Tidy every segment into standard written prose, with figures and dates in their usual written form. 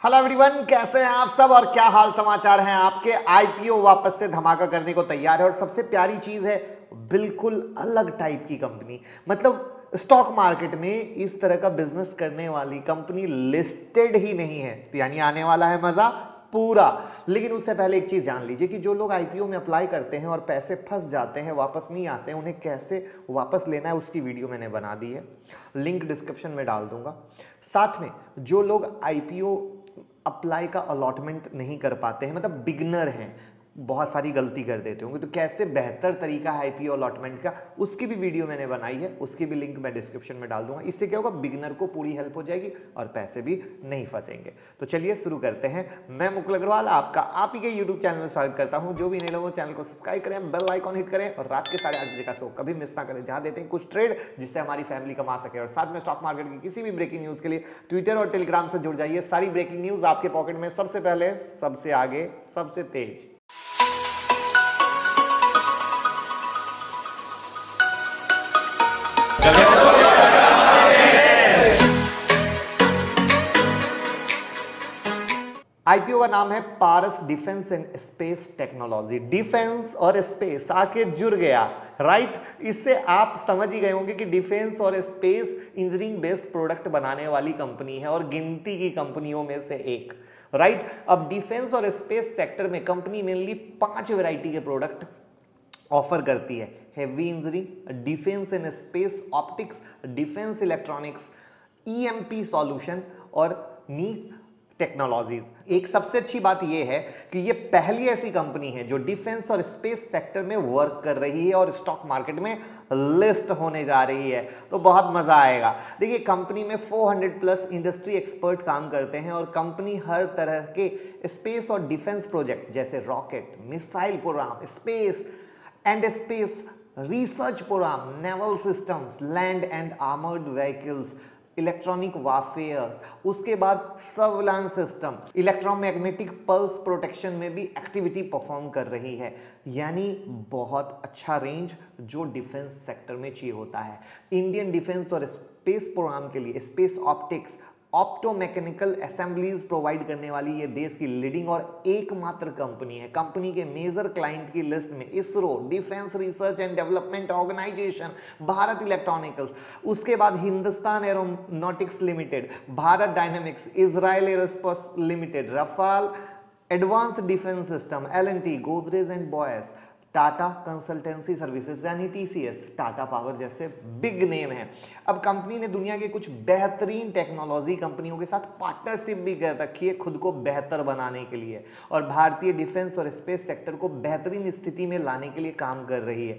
Hello everyone, कैसे हैं आप सब और क्या हाल समाचार हैं आपके। आईपीओ वापस से धमाका करने को तैयार है और सबसे प्यारी चीज है, बिल्कुल अलग टाइप की कंपनी। मतलब स्टॉक मार्केट में इस तरह का बिजनेस करने वाली कंपनी लिस्टेड ही नहीं है, तो यानी आने वाला है मजा पूरा। लेकिन उससे पहले एक चीज जान लीजिए कि जो लोग आईपीओ में अप्लाई करते हैं और पैसे फंस जाते हैं, वापस नहीं आते हैं, उन्हें कैसे वापस लेना है उसकी वीडियो मैंने बना दी है, लिंक डिस्क्रिप्शन में डाल दूंगा। साथ में जो लोग आईपीओ अप्लाई का अलॉटमेंट नहीं कर पाते हैं, मतलब बिगनर हैं, बहुत सारी गलती कर देते होंगे, तो कैसे बेहतर तरीका है आईपीओ अलॉटमेंट का, उसकी भी वीडियो मैंने बनाई है, उसकी भी लिंक मैं डिस्क्रिप्शन में डाल दूंगा। इससे क्या होगा, बिगनर को पूरी हेल्प हो जाएगी और पैसे भी नहीं फंसेंगे। तो चलिए शुरू करते हैं। मैं मुकुल अग्रवाल आपका आप ही के यूट्यूब चैनल में स्वागत करता हूं। जो भी नए लोग चैनल को सब्सक्राइब करें, बेल आइकॉन हिट करें और रात के 8:30 बजे का शो कभी मिस ना करें, जहां देते हैं कुछ ट्रेड जिससे हमारी फैमिली कमा सके। और साथ में स्टॉक मार्केट की किसी भी ब्रेकिंग न्यूज के लिए ट्विटर और टेलीग्राम से जुड़ जाइए। सारी ब्रेकिंग न्यूज आपके पॉकेट में सबसे पहले, सबसे आगे, सबसे तेज। आईपीओ का नाम है Paras defence and space technology. Defence और स्पेस आके जुड़ गया, राइट। इससे आप समझ ही गए होंगे कि डिफेंस और स्पेस इंजीनियरिंग बेस्ड प्रोडक्ट बनाने वाली कंपनी है और गिनती की कंपनियों में से एक, राइट। अब डिफेंस और स्पेस सेक्टर में कंपनी मेनली 5 वैरायटी के प्रोडक्ट ऑफर करती है। Heavy engineering, defence and space optics, defence electronics, EMP solution और नीस टेक्नोलॉजीज। एक सबसे अच्छी बात यह है कि यह पहली ऐसी कंपनी है जो डिफेंस और स्पेस सेक्टर में वर्क कर रही है और स्टॉक मार्केट में लिस्ट होने जा रही है, तो बहुत मजा आएगा। देखिए, कंपनी में 400 प्लस इंडस्ट्री एक्सपर्ट काम करते हैं और कंपनी हर तरह के स्पेस और डिफेंस प्रोजेक्ट जैसे rocket, missile programme, space and space research programme, naval systems, land and armoured vehicles, electronic warfare, उसके बाद surveillance system, electromagnetic pulse protection में भी एक्टिविटी परफॉर्म कर रही है। यानी बहुत अच्छा रेंज जो डिफेंस सेक्टर में चाहिए होता है। इंडियन डिफेंस और स्पेस प्रोग्राम के लिए space optics, optomechanical assemblies provide करने वाली ये देश की लीडिंग और एकमात्र कंपनी है। कंपनी के मेजर क्लाइंट की लिस्ट में ISRO, defence research and development organisation, Bharat electronicals, उसके बाद Hindustan aeronautics limited, Bharat dynamics, Israel aerospace limited, Rafael advance defence system, L and T, Godrej and Boyce, Tata consultancy services यानी टीसीएस, टाटा पावर जैसे बिग नेम है। अब कंपनी ने दुनिया के कुछ बेहतरीन टेक्नोलॉजी कंपनियों के साथ पार्टनरशिप भी कर रखी है खुद को बेहतर बनाने के लिए, और भारतीय डिफेंस और स्पेस सेक्टर को बेहतरीन स्थिति में लाने के लिए काम कर रही है।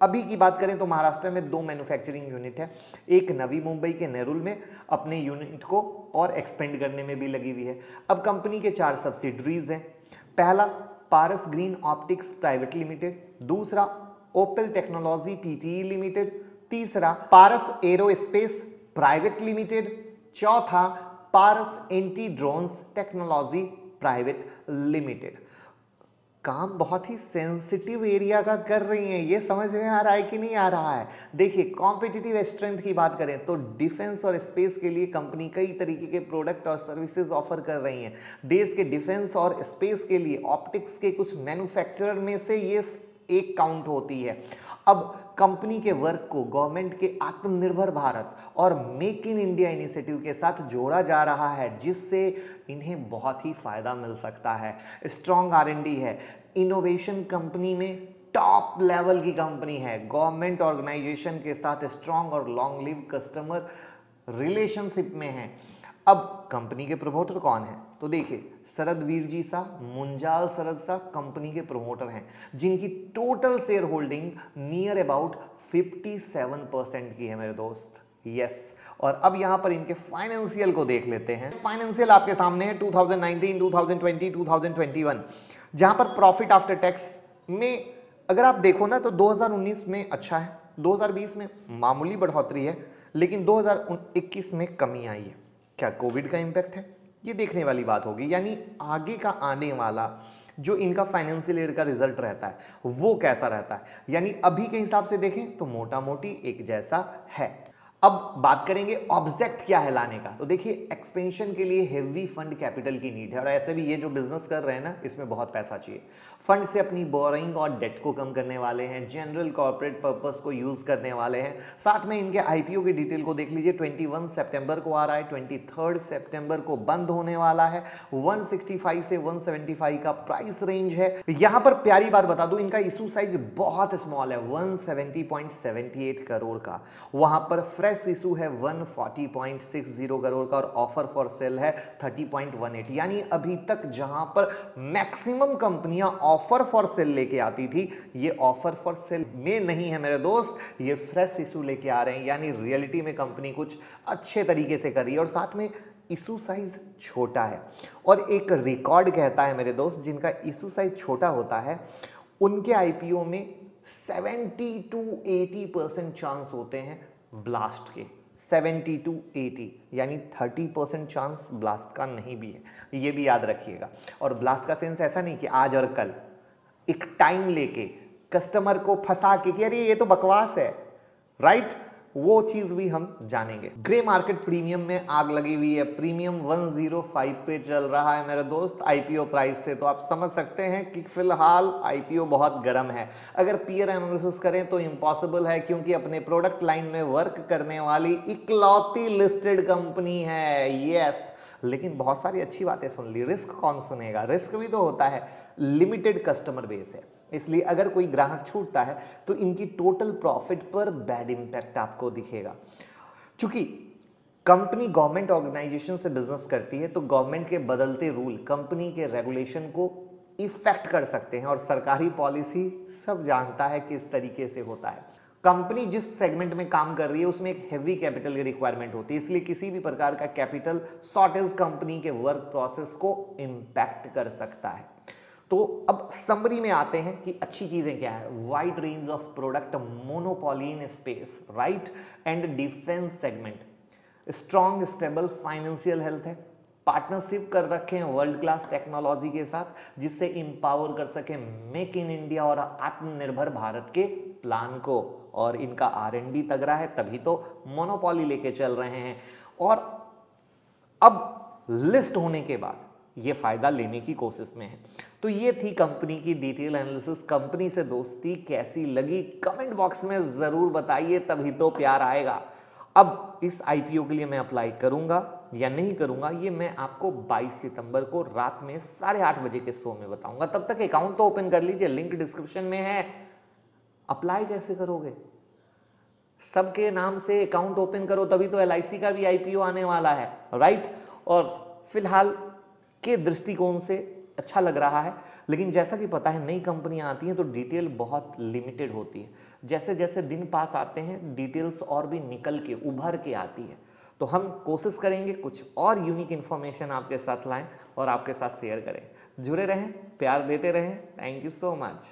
अभी की बात करें तो महाराष्ट्र में 2 मैन्युफैक्चरिंग यूनिट है, एक नवी मुंबई के नेरुल में अपने यूनिट को और एक्सपेंड करने में भी लगी हुई है। अब कंपनी के 4 सब्सिडरीज हैं। पहला Paras green optics private limited, दूसरा ओपेल टेक्नोलॉजी पीटीई लिमिटेड, तीसरा पारस एरोस्पेस प्राइवेट लिमिटेड, चौथा Paras anti drones technology private limited. काम बहुत ही सेंसिटिव एरिया का कर रही हैं, ये समझ में आ रहा है कि नहीं आ रहा है। देखिए, कॉम्पिटिटिव स्ट्रेंथ की बात करें तो डिफेंस और स्पेस के लिए कंपनी कई तरीके के प्रोडक्ट और सर्विसेज ऑफर कर रही हैं। देश के डिफेंस और स्पेस के लिए ऑप्टिक्स के कुछ मैन्युफैक्चरर में से ये एक काउंट होती है। अब कंपनी के वर्क को गवर्नमेंट के आत्मनिर्भर भारत और मेक इन इंडिया इनिशिएटिव के साथ जोड़ा जा रहा है, जिससे इन्हें बहुत ही फायदा मिल सकता है। स्ट्रॉन्ग R&D है, इनोवेशन कंपनी में टॉप लेवल की कंपनी है, गवर्नमेंट ऑर्गेनाइजेशन के साथ स्ट्रॉन्ग और लॉन्ग लिव कस्टमर रिलेशनशिप में है। अब कंपनी के प्रमोटर कौन है, तो देखिए, शरद वीरजी शाह, मुंजाल शरद शाह कंपनी के प्रमोटर हैं, जिनकी total share holding near about 57% की है मेरे दोस्त। यस, और अब यहां पर इनके फाइनेंशियल को देख लेते हैं। फाइनेंशियल आपके सामने है 2019, 2020, 2021, जहां पर प्रॉफिट आफ्टर टैक्स में अगर आप देखो ना तो 2019 में अच्छा है, 2020 में मामूली बढ़ोतरी है, लेकिन 2021 में कमी आई है। क्या कोविड का इंपैक्ट है, ये देखने वाली बात होगी। यानी आगे का आने वाला जो इनका फाइनेंशियल ईयर का रिजल्ट रहता है वो कैसा रहता है, यानी अभी के हिसाब से देखें तो मोटा मोटी एक जैसा है। अब बात करेंगे ऑब्जेक्ट क्या है लाने का। तो देखिए, एक्सपेंशन के लिए हेवी फंड कैपिटल की नीड है, और ऐसे भी ये जो बिजनेस कर रहे हैं ना, इसमें बहुत पैसा चाहिए। फंड से अपनी बोरिंग और डेट को कम करने वाले हैं, जनरल कॉर्पोरेट पर्पस को यूज करने वाले हैं। साथ में इनके आईपीओ की डिटेल को देख लीजिए, 21 सितंबर को आ रहा है, 23 सितंबर को बंद होने वाला है। 165 से 175 का प्राइस रेंज है। यहां पर प्यारी बात बता दूं, इनका इशू साइज बहुत स्मॉल है, 170.78 करोड़ का। वहां पर फ्रेश इशू है 140.60 करोड़ का, और ऑफर फॉर सेल है 30.18। यानी अभी तक जहां पर मैक्सिमम कंपनियां ऑफर फॉर सेल लेके आती थी, ये ऑफर फॉर सेल में नहीं है मेरे दोस्त, ये फ्रेश इशू लेके आ रहे हैं। यानी रियलिटी में कंपनी कुछ अच्छे तरीके से कर रही है, और साथ में इशू साइज छोटा है। और एक रिकॉर्ड कहता है मेरे दोस्त, जिनका इशू साइज छोटा होता है उनके आईपीओ में 70 to 80% चांस होते हैं ब्लास्ट के। 70 to 80, यानी 30% चांस ब्लास्ट का नहीं भी है, ये भी याद रखिएगा। और ब्लास्ट का सेंस ऐसा नहीं कि आज और कल, एक टाइम लेके कस्टमर को फंसा के कि अरे ये तो बकवास है, राइट, वो चीज भी हम जानेंगे। ग्रे मार्केट प्रीमियम में आग लगी हुई है, प्रीमियम 105 पे चल रहा है मेरे दोस्त आईपीओ प्राइस से। तो आप समझ सकते हैं कि फिलहाल आईपीओ बहुत गर्म है। अगर पीयर एनालिसिस करें तो इम्पॉसिबल है, क्योंकि अपने प्रोडक्ट लाइन में वर्क करने वाली इकलौती लिस्टेड कंपनी है। यस, लेकिन बहुत सारी अच्छी बातें सुन ली, रिस्क कौन सुनेगा? रिस्क भी तो होता है, लिमिटेड कस्टमर बेस है, इसलिए अगर कोई ग्राहक छूटता है तो इनकी टोटल प्रॉफिट पर बैड इंपैक्ट आपको दिखेगा। चूंकि कंपनी गवर्नमेंट ऑर्गेनाइजेशन से बिजनेस करती है, तो गवर्नमेंट के बदलते रूल कंपनी के रेगुलेशन को इफेक्ट कर सकते हैं, और सरकारी पॉलिसी सब जानता है किस तरीके से होता है। कंपनी जिस सेगमेंट में काम कर रही है उसमें एक हेवी कैपिटल की रिक्वायरमेंट होती है, इसलिए किसी भी प्रकार का कैपिटल शॉर्टेज कंपनी के वर्क प्रोसेस को इंपैक्ट कर सकता है। तो अब समरी में आते हैं कि अच्छी चीजें क्या है। Wide range of product, monopoly in space, right, and defence segment, strong stable financial health है, पार्टनरशिप कर रखे हैं वर्ल्ड क्लास टेक्नोलॉजी के साथ, जिससे इंपावर कर सके मेक इन इंडिया और आत्मनिर्भर भारत के प्लान को। और इनका R&D तगड़ा है, तभी तो मोनोपोली लेके चल रहे हैं। और अब लिस्ट होने के बाद ये फायदा लेने की कोशिश में है। तो ये थी कंपनी की डिटेल एनालिसिस। कंपनी से दोस्ती कैसी लगी कमेंट बॉक्स में जरूर बताइए, तभी तो प्यार आएगा। अब इस आईपीओ के लिए मैं अप्लाई करूंगा या नहीं करूंगा, ये मैं आपको 22 सितंबर को रात में 8:30 बजे के शो में बताऊंगा। तब तक अकाउंट तो ओपन कर लीजिए, लिंक डिस्क्रिप्शन में है। अप्लाई कैसे करोगे? सबके नाम से अकाउंट ओपन करो, तभी तो LIC का भी आईपीओ आने वाला है, राइट। और फिलहाल के दृष्टिकोण से अच्छा लग रहा है, लेकिन जैसा कि पता है नई कंपनियां आती हैं तो डिटेल बहुत लिमिटेड होती है। जैसे जैसे दिन पास आते हैं डिटेल्स और भी निकल के उभर के आती है। तो हम कोशिश करेंगे कुछ और यूनिक इन्फॉर्मेशन आपके साथ लाएं और आपके साथ शेयर करें। जुड़े रहें, प्यार देते रहें। Thank you so much.